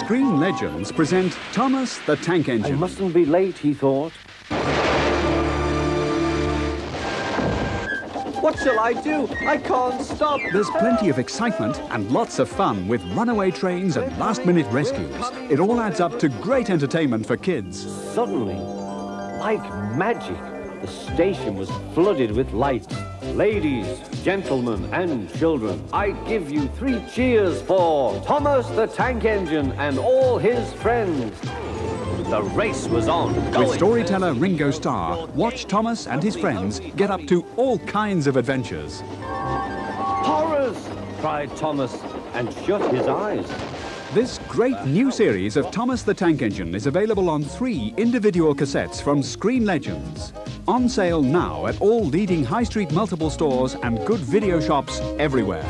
Screen Legends present Thomas the Tank I Engine. mustn't be late, he thought. What shall I do? I can't stop. There's plenty of excitement and lots of fun with runaway trains and last-minute rescues. It all adds up to great entertainment for kids. Suddenly, like magic, the station was flooded with lights. Ladies, gentlemen, and children, I give you 3 cheers for Thomas the Tank Engine and all his friends. The race was on. With storyteller Ringo Starr, watch Thomas and his friends get up to all kinds of adventures. Horrors! Cried Thomas and shut his eyes. This great new series of Thomas the Tank Engine is available on 3 individual cassettes from Screen Legends. On sale now at all leading high street multiple stores and good video shops everywhere.